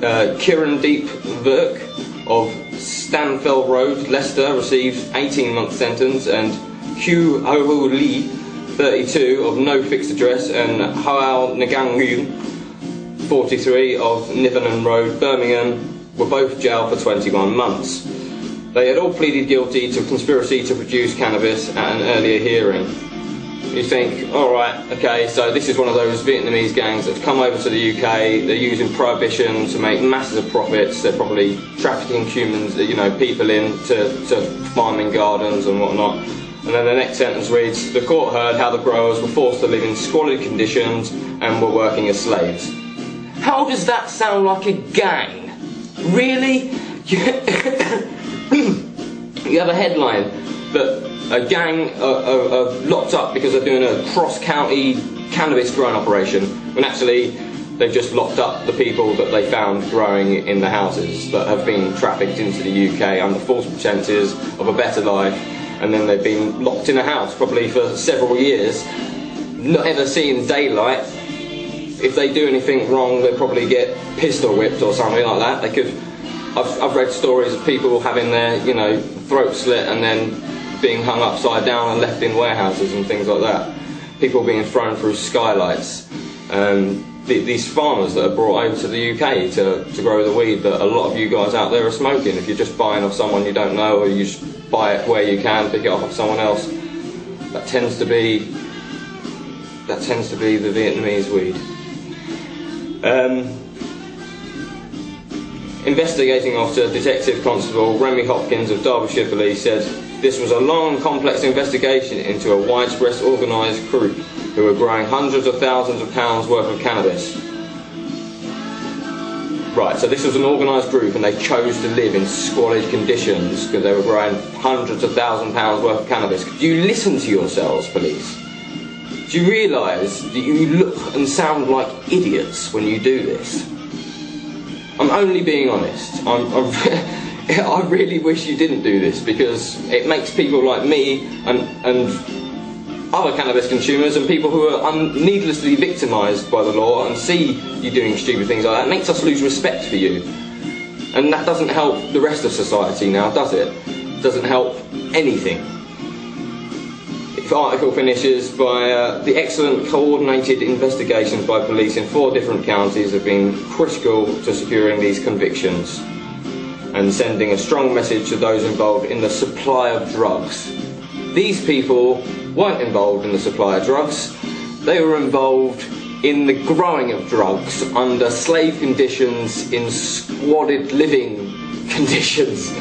Kirandeep Virk of Stanfell Road, Leicester, received 18-month sentence, and Hugh Ho Lee, 32, of no fixed address, and Hoal Ngangu, 43, of Nivenham Road, Birmingham, were both jailed for 21 months. They had all pleaded guilty to conspiracy to produce cannabis at an earlier hearing. You think, alright, okay, so this is one of those Vietnamese gangs that have come over to the UK, they're using prohibition to make massive profits, they're probably trafficking humans, you know, people in to farming gardens and whatnot. And then the next sentence reads, the court heard how the growers were forced to live in squalid conditions and were working as slaves. How does that sound like a gang? Really? You have a headline that a gang are locked up because they're doing a cross-county cannabis growing operation, when actually they've just locked up the people that they found growing in the houses that have been trafficked into the UK under false pretences of a better life, and then they've been locked in a house probably for several years, not ever seeing daylight. If they do anything wrong, they'll probably get pistol whipped or something like that. They could. I've read stories of people having their, you know, throat slit and then being hung upside down and left in warehouses and things like that. People being thrown through skylights. These farmers that are brought over to the UK to grow the weed that a lot of you guys out there are smoking. If you're just buying off someone you don't know, or you just buy it where you can, pick it off of someone else, that tends to be the Vietnamese weed. Investigating Officer Detective Constable Remy Hopkins of Derbyshire Police said this was a long and complex investigation into a widespread organised group who were growing hundreds of thousands of pounds worth of cannabis. Right, so this was an organised group and they chose to live in squalid conditions because they were growing hundreds of thousands of pounds worth of cannabis. Do you listen to yourselves, police? Do you realise that you look and sound like idiots when you do this? I'm only being honest. I really wish you didn't do this, because it makes people like me and other cannabis consumers and people who are needlessly victimised by the law and see you doing stupid things like that, it makes us lose respect for you. And that doesn't help the rest of society now, does it? It doesn't help anything. article finishes by the excellent coordinated investigations by police in 4 different counties have been critical to securing these convictions and sending a strong message to those involved in the supply of drugs. These people weren't involved in the supply of drugs, they were involved in the growing of drugs under slave conditions, in squalid living conditions.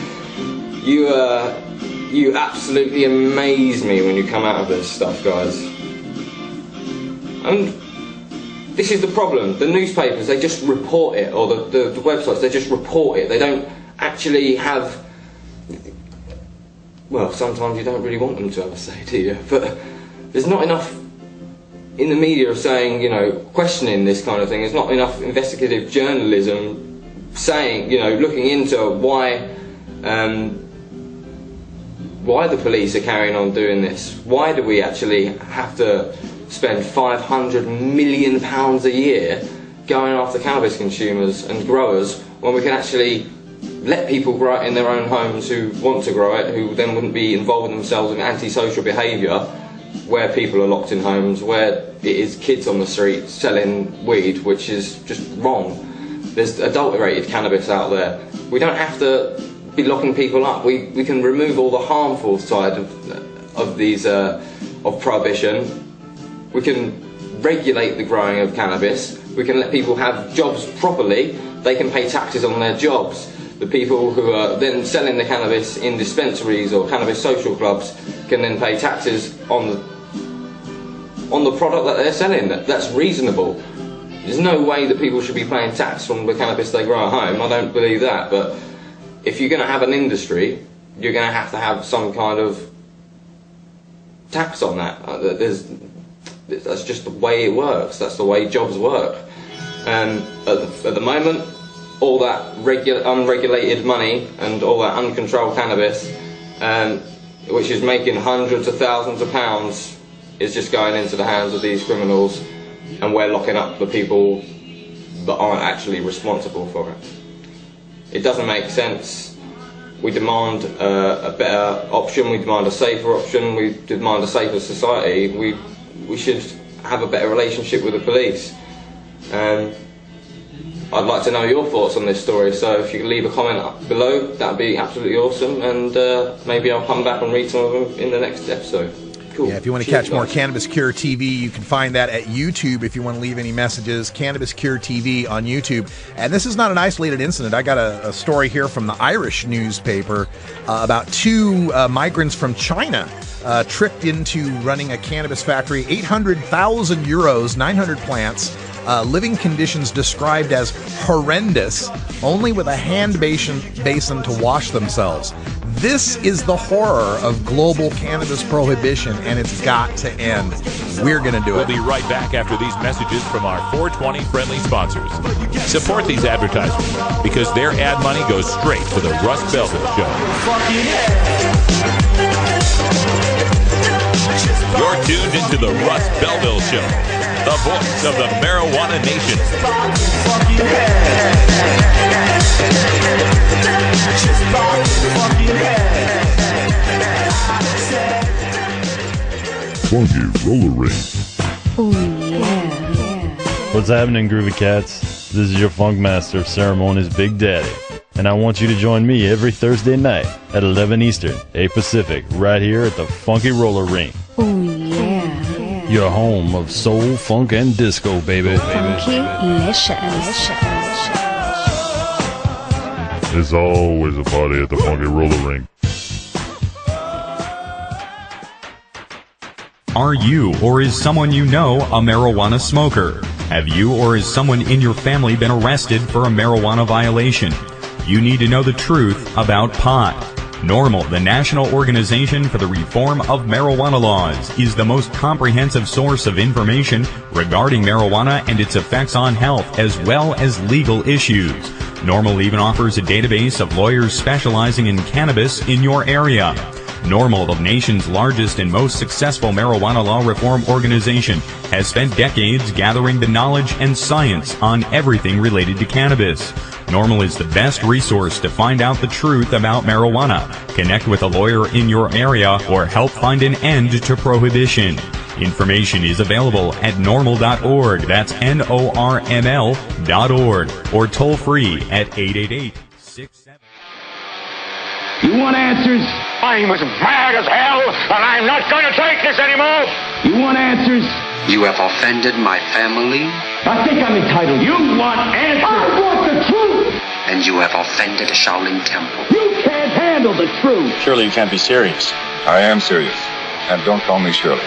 You absolutely amaze me when you come out of this stuff, guys. And this is the problem. The newspapers, they just report it, or the websites, they just report it. They don't actually have... Well, sometimes you don't really want them to have a say, do you? But there's not enough in the media of saying, you know, questioning this kind of thing. There's not enough investigative journalism saying, you know, looking into why the police are carrying on doing this. Why do we actually have to spend £500 million a year going after cannabis consumers and growers when we can actually let people grow it in their own homes who want to grow it, who then wouldn't be involving themselves in antisocial behaviour, where people are locked in homes, where it is kids on the street selling weed, which is just wrong. There's adulterated cannabis out there. We don't have to be locking people up. We can remove all the harmful side of these of prohibition. We can regulate the growing of cannabis. We can let people have jobs properly. They can pay taxes on their jobs. The people who are then selling the cannabis in dispensaries or cannabis social clubs can then pay taxes on the product that they're selling. That's reasonable. There's no way that people should be paying tax from the cannabis they grow at home. I don't believe that. But if you're going to have an industry, you're going to have some kind of tax on that. That's just the way it works. That's the way jobs work. And at the moment, all that unregulated money and all that uncontrolled cannabis, which is making hundreds of thousands of pounds, is just going into the hands of these criminals, and we're locking up the people that aren't actually responsible for it. It doesn't make sense. We demand a better option, we demand a safer option, we demand a safer society. We should have a better relationship with the police. I'd like to know your thoughts on this story, so if you could leave a comment up below, that would be absolutely awesome, and maybe I'll come back and read some of them in the next episode. Cool. Yeah, if you want to catch more Cannabis Cure TV, you can find that at YouTube. If you want to leave any messages, Cannabis Cure TV on YouTube. And this is not an isolated incident. I got a story here from the Irish newspaper about 2 migrants from China tricked into running a cannabis factory. 800,000 euros, 900 plants. Living conditions described as horrendous, only with a hand basin to wash themselves. This is the horror of global cannabis prohibition, and it's got to end. We're going to do it. We'll be right back after these messages from our 420 friendly sponsors. Support these advertisements because their ad money goes straight to the Russ Belville Show. You're tuned into the Russ Belville Show, the voice of the marijuana nation. Funky roller ring. Oh yeah. What's happening, Groovy Cats? This is your Funk Master of Ceremonies, Big Daddy, and I want you to join me every Thursday night at 11 Eastern, 8 Pacific, right here at the Funky Roller Ring. Oh yeah. Your home of soul, funk, and disco, baby. Funky-licious. There's always a party at the Funky Roller Ring. Are you or is someone you know a marijuana smoker? Have you or is someone in your family been arrested for a marijuana violation? You need to know the truth about pot. NORML, the National Organization for the Reform of Marijuana Laws, is the most comprehensive source of information regarding marijuana and its effects on health as well as legal issues. NORML even offers a database of lawyers specializing in cannabis in your area. NORML, the nation's largest and most successful marijuana law reform organization, has spent decades gathering the knowledge and science on everything related to cannabis. NORML is the best resource to find out the truth about marijuana, connect with a lawyer in your area, or help find an end to prohibition. Information is available at norml.org. That's NORML.org. Or toll free at 888-67. You want answers? I'm as mad as hell, and I'm not going to take this anymore. You want answers? You have offended my family. I think I'm entitled. You want answers? I want the truth. And you have offended Shaolin Temple. You can't handle the truth. Surely you can't be serious. I am serious. And don't call me Shirley.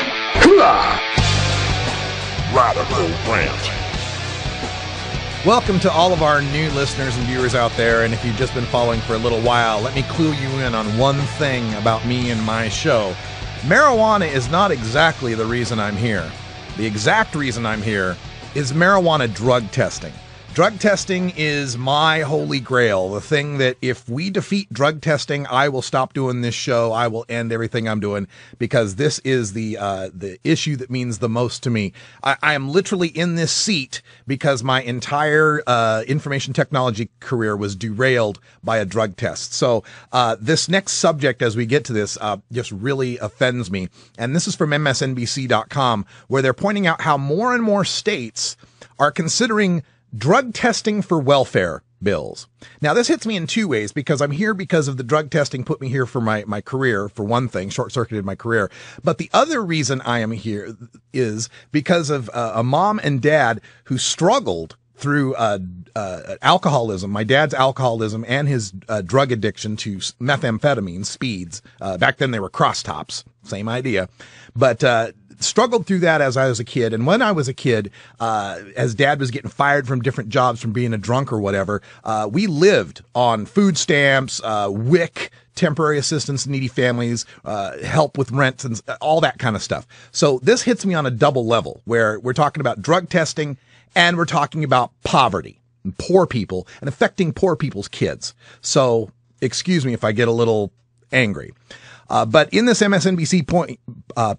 Radical Rant. Welcome to all of our new listeners and viewers out there, and if you've just been following for a little while, let me clue you in on one thing about me and my show. Marijuana is not exactly the reason I'm here. The exact reason I'm here is marijuana drug testing. Drug testing is my holy grail, the thing that if we defeat drug testing, I will stop doing this show. I will end everything I'm doing, because this is the issue that means the most to me. I am literally in this seat because my entire information technology career was derailed by a drug test. So this next subject, as we get to this, just really offends me. And this is from MSNBC.com, where they're pointing out how more and more states are considering drug testing for welfare bills. Now, this hits me in two ways, because I'm here because of the drug testing put me here for my career, for one thing, short-circuited my career. But the other reason I am here is because of a mom and dad who struggled through alcoholism, my dad's alcoholism and his drug addiction to methamphetamine, speeds. Back then they were crosstops, same idea. But struggled through that as I was a kid. And when I was a kid, as dad was getting fired from different jobs from being a drunk or whatever, we lived on food stamps, WIC, temporary assistance to needy families, help with rent, and all that kind of stuff. So this hits me on a double level, where we're talking about drug testing and we're talking about poverty and poor people and affecting poor people's kids. So excuse me if I get a little angry. But in this MSNBC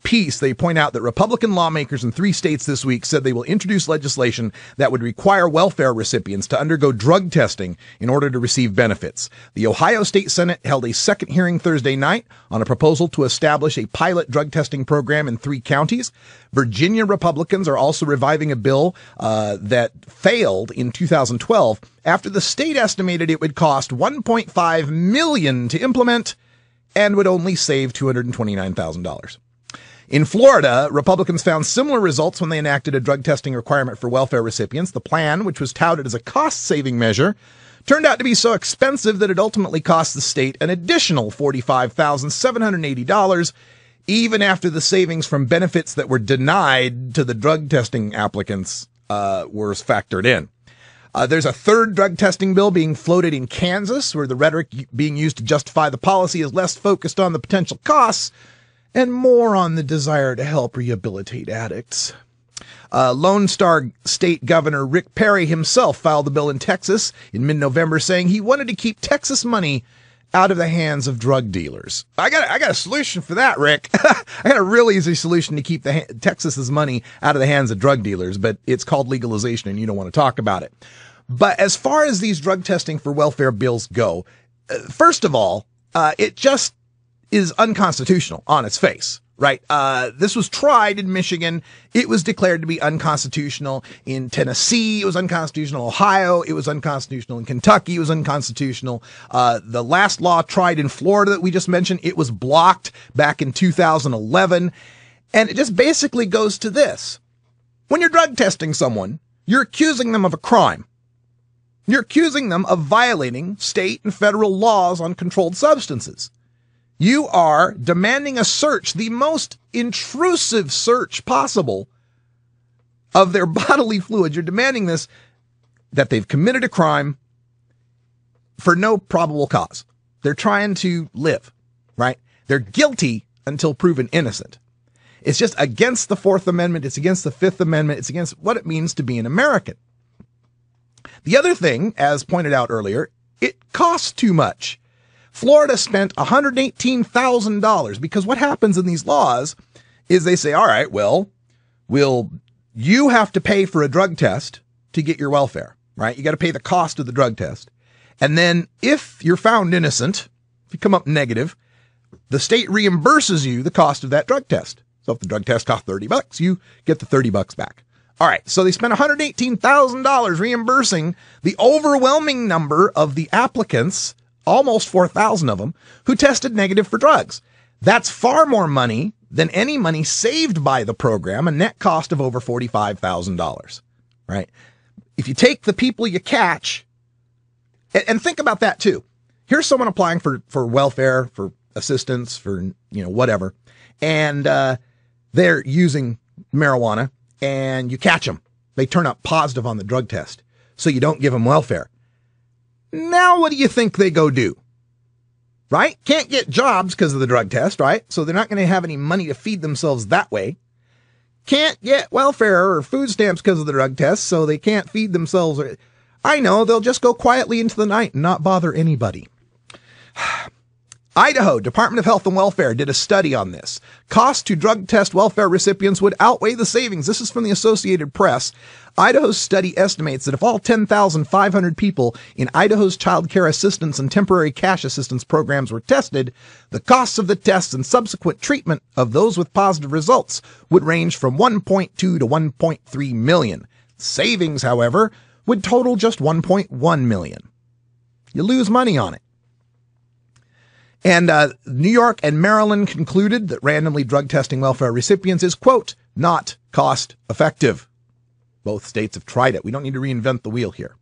piece, they point out that Republican lawmakers in 3 states this week said they will introduce legislation that would require welfare recipients to undergo drug testing in order to receive benefits. The Ohio State Senate held a second hearing Thursday night on a proposal to establish a pilot drug testing program in 3 counties. Virginia Republicans are also reviving a bill that failed in 2012 after the state estimated it would cost $1.5 million to implement and would only save $229,000. In Florida, Republicans found similar results when they enacted a drug testing requirement for welfare recipients. The plan, which was touted as a cost-saving measure, turned out to be so expensive that it ultimately cost the state an additional $45,780, even after the savings from benefits that were denied to the drug testing applicants were factored in. There's a third drug testing bill being floated in Kansas, where the rhetoric being used to justify the policy is less focused on the potential costs and more on the desire to help rehabilitate addicts. Lone Star State Governor Rick Perry himself filed the bill in Texas in mid-November, saying he wanted to keep Texas money out of the hands of drug dealers. I got a solution for that, Rick. I got a real easy solution to keep Texas's money out of the hands of drug dealers, but it's called legalization and you don't want to talk about it. But as far as these drug testing for welfare bills go, first of all, it just is unconstitutional on its face. Right. This was tried in Michigan. It was declared to be unconstitutional. In Tennessee, it was unconstitutional. Ohio, it was unconstitutional. In Kentucky, it was unconstitutional. The last law tried in Florida that we just mentioned, it was blocked back in 2011. And it just basically goes to this. When you're drug testing someone, you're accusing them of a crime. You're accusing them of violating state and federal laws on controlled substances. You are demanding a search, the most intrusive search possible of their bodily fluids. You're demanding this, that they've committed a crime for no probable cause. They're trying to live, right? They're guilty until proven innocent. It's just against the Fourth Amendment. It's against the Fifth Amendment. It's against what it means to be an American. The other thing, as pointed out earlier, it costs too much. Florida spent $118,000 because what happens in these laws is they say, all right, well, you have to pay for a drug test to get your welfare, right? You got to pay the cost of the drug test. And then if you're found innocent, if you come up negative, the state reimburses you the cost of that drug test. So if the drug test costs $30, you get the $30 back. All right. So they spent $118,000 reimbursing the overwhelming number of the applicants, almost 4,000 of them, who tested negative for drugs. That's far more money than any money saved by the program, a net cost of over $45,000, right? If you take the people you catch, and think about that too. Here's someone applying for welfare, for assistance, for, whatever. And, they're using marijuana and you catch them. They turn up positive on the drug test. So you don't give them welfare. Now, what do you think they go do? Right? Can't get jobs because of the drug test, right? So they're not going to have any money to feed themselves that way. Can't get welfare or food stamps because of the drug test, so they can't feed themselves. I know, they'll just go quietly into the night and not bother anybody. Idaho Department of Health and Welfare did a study on this. Cost to drug test welfare recipients would outweigh the savings. This is from the Associated Press. Idaho's study estimates that if all 10,500 people in Idaho's child care assistance and temporary cash assistance programs were tested, the costs of the tests and subsequent treatment of those with positive results would range from 1.2 to 1.3 million. Savings, however, would total just 1.1 million. You lose money on it. And New York and Maryland concluded that randomly drug testing welfare recipients is, quote, not cost effective. Both states have tried it. We don't need to reinvent the wheel here.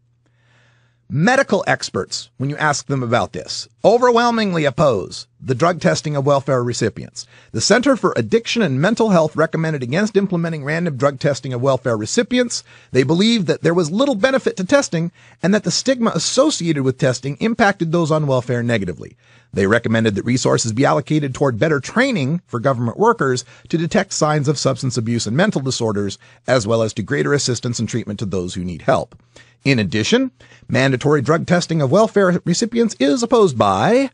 Medical experts, when you ask them about this, overwhelmingly oppose the drug testing of welfare recipients. The Center for Addiction and Mental Health recommended against implementing random drug testing of welfare recipients. They believed that there was little benefit to testing and that the stigma associated with testing impacted those on welfare negatively. They recommended that resources be allocated toward better training for government workers to detect signs of substance abuse and mental disorders, as well as to greater assistance and treatment to those who need help. In addition, mandatory drug testing of welfare recipients is opposed by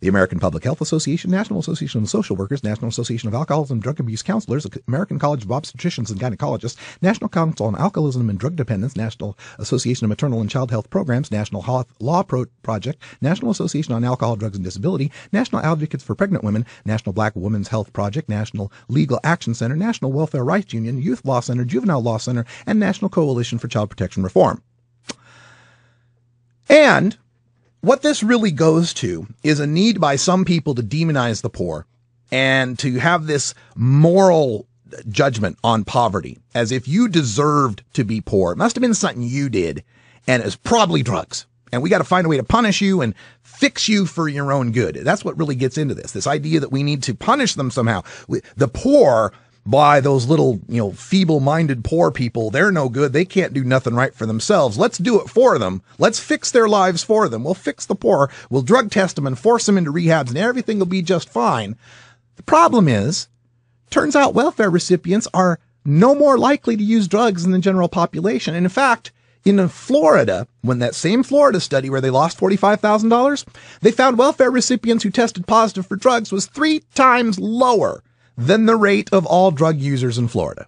the American Public Health Association, National Association of Social Workers, National Association of Alcoholism and Drug Abuse Counselors, American College of Obstetricians and Gynecologists, National Council on Alcoholism and Drug Dependence, National Association of Maternal and Child Health Programs, National Health Law Project, National Association on Alcohol, Drugs and Disability, National Advocates for Pregnant Women, National Black Women's Health Project, National Legal Action Center, National Welfare Rights Union, Youth Law Center, Juvenile Law Center, and National Coalition for Child Protection Reform. And what this really goes to is a need by some people to demonize the poor and to have this moral judgment on poverty as if you deserved to be poor. It must have been something you did, and it's probably drugs. And we got to find a way to punish you and fix you for your own good. That's what really gets into this idea that we need to punish them somehow. The poor, by those little, feeble-minded poor people, they're no good. They can't do nothing right for themselves. Let's do it for them. Let's fix their lives for them. We'll fix the poor. We'll drug test them and force them into rehabs, and everything will be just fine. The problem is, turns out welfare recipients are no more likely to use drugs than the general population. And in fact, in Florida, when that same Florida study where they lost $45,000, they found welfare recipients who tested positive for drugs was 3 times lower than the rate of all drug users in Florida.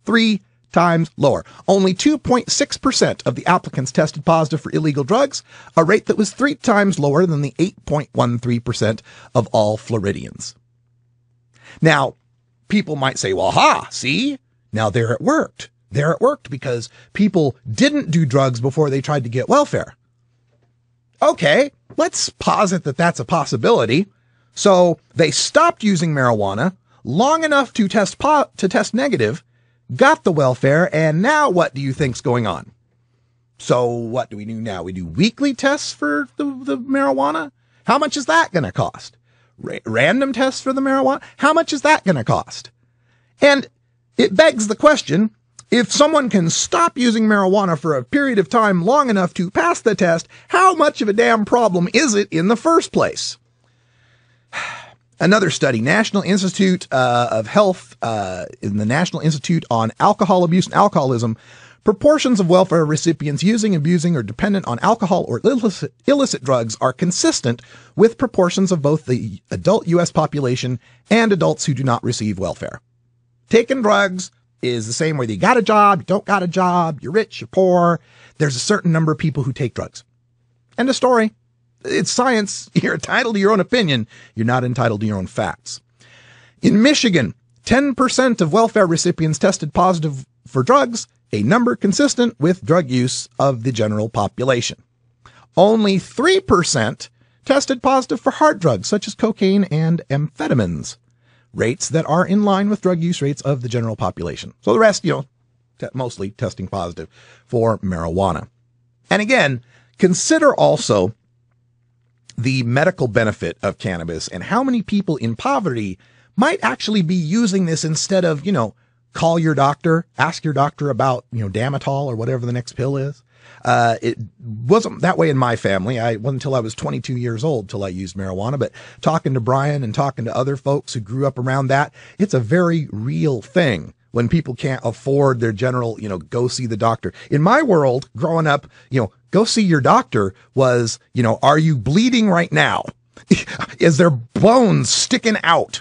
3 times lower. Only 2.6% of the applicants tested positive for illegal drugs, a rate that was 3 times lower than the 8.13% of all Floridians. Now, people might say, well, see? Now there it worked. There it worked because people didn't do drugs before they tried to get welfare. Okay, let's posit that that's a possibility. So they stopped using marijuana long enough to test negative, got the welfare, and now what do you think's going on? So what do we do now? We do weekly tests for the marijuana? How much is that going to cost? Random tests for the marijuana? How much is that going to cost? And it begs the question, if someone can stop using marijuana for a period of time long enough to pass the test, how much of a damn problem is it in the first place? Another study, National Institute of Health, in the National Institute on Alcohol Abuse and Alcoholism, Proportions of welfare recipients using, abusing, or dependent on alcohol or illicit drugs are consistent with proportions of both the adult U.S. population and adults who do not receive welfare. Taking drugs is the same whether you got a job, you don't got a job, you're rich, you're poor. There's a certain number of people who take drugs. End of story. It's science. You're entitled to your own opinion. You're not entitled to your own facts. In Michigan, 10% of welfare recipients tested positive for drugs, a number consistent with drug use of the general population. Only 3% tested positive for hard drugs, such as cocaine and amphetamines, rates that are in line with drug use rates of the general population. So the rest, mostly testing positive for marijuana. And again, consider also the medical benefit of cannabis and how many people in poverty might actually be using this instead of, call your doctor, ask your doctor about, Damitol or whatever the next pill is. It wasn't that way in my family. It wasn't until I was 22 years old till I used marijuana, but talking to Brian and talking to other folks who grew up around that, it's a very real thing when people can't afford their general, go see the doctor. In my world, growing up, go see your doctor was, are you bleeding right now? Is there bones sticking out?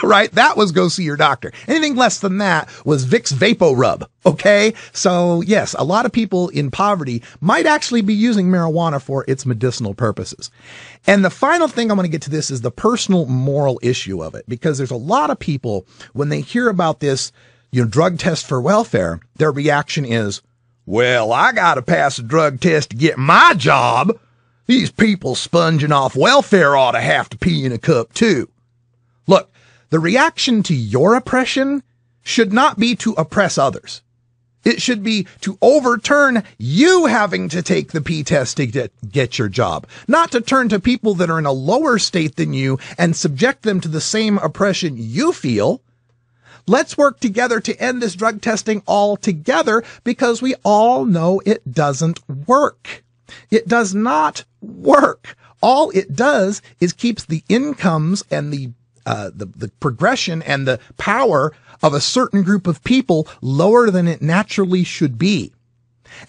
Right? That was go see your doctor. Anything less than that was Vicks Vapo Rub. Okay. So yes, a lot of people in poverty might actually be using marijuana for its medicinal purposes. And the final thing I want to get to this is the personal moral issue of it, because there's a lot of people when they hear about this, drug test for welfare, their reaction is, well, I got to pass a drug test to get my job. These people sponging off welfare ought to have to pee in a cup too. Look, the reaction to your oppression should not be to oppress others. It should be to overturn you having to take the pee test to get your job, not to turn to people that are in a lower state than you and subject them to the same oppression you feel. Let's work together to end this drug testing altogether, because we all know it doesn't work. It does not work. All it does is keeps the incomes and the progression and the power of a certain group of people lower than it naturally should be.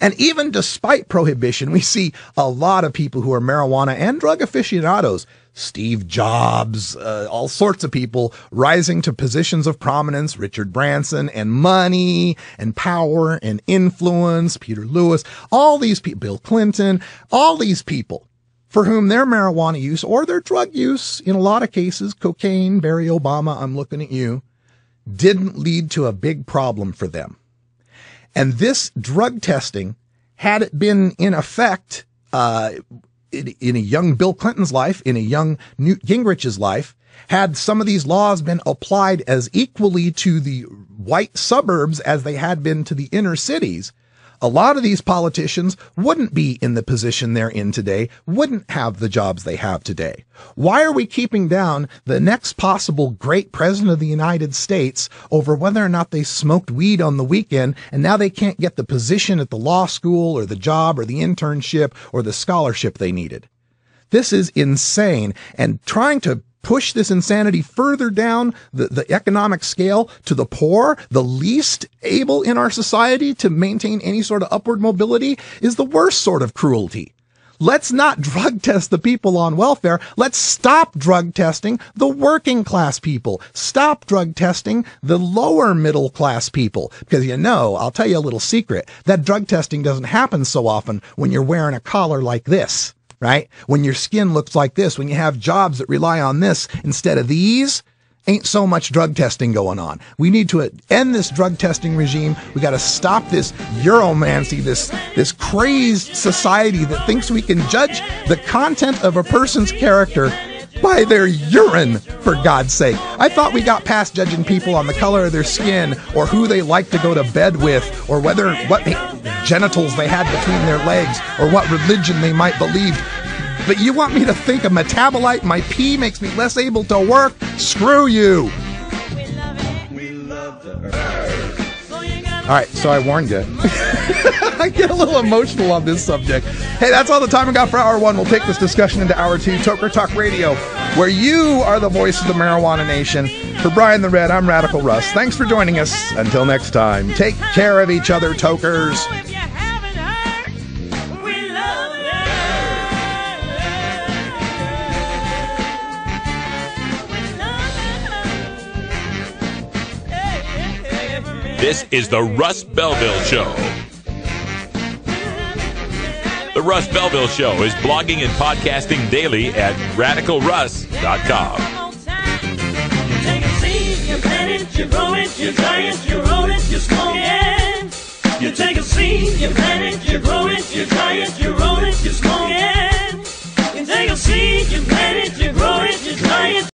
And even despite prohibition, we see a lot of people who are marijuana and drug aficionados, Steve Jobs, all sorts of people rising to positions of prominence, Richard Branson, and money and power and influence, Peter Lewis, all these people, Bill Clinton, all these people for whom their marijuana use or their drug use, in a lot of cases, cocaine, Barry Obama, I'm looking at you, didn't lead to a big problem for them. And this drug testing, had it been in effect in a young Bill Clinton's life, in a young Newt Gingrich's life, had some of these laws been applied as equally to the white suburbs as they had been to the inner cities, a lot of these politicians wouldn't be in the position they're in today, wouldn't have the jobs they have today. Why are we keeping down the next possible great president of the United States over whether or not they smoked weed on the weekend and now they can't get the position at the law school or the job or the internship or the scholarship they needed? This is insane, and trying to push this insanity further down the economic scale to the poor, the least able in our society to maintain any sort of upward mobility, is the worst sort of cruelty. Let's not drug test the people on welfare. Let's stop drug testing the working class people. Stop drug testing the lower middle class people. Because I'll tell you a little secret. That drug testing doesn't happen so often when you're wearing a collar like this. Right? When your skin looks like this, when you have jobs that rely on this instead of these, ain't so much drug testing going on. We need to end this drug testing regime. We got to stop this Euromancy, this crazed society that thinks we can judge the content of a person's character by their urine, for God's sake. I thought we got past judging people on the color of their skin or who they like to go to bed with or what genitals they had between their legs or what religion they might believe. But you want me to think a metabolite in my pee makes me less able to work? Screw you. All right, so I warned you. I get a little emotional on this subject. Hey, that's all the time we got for Hour 1. We'll take this discussion into Hour 2. Toker Talk Radio, where you are the voice of the marijuana nation. For Brian the Red, I'm Radical Russ. Thanks for joining us. Until next time, take care of each other, tokers. This is the Russ Belville Show. The Russ Belville Show is blogging and podcasting daily at radicalruss.com. You plant it, you grow it, you dry it, you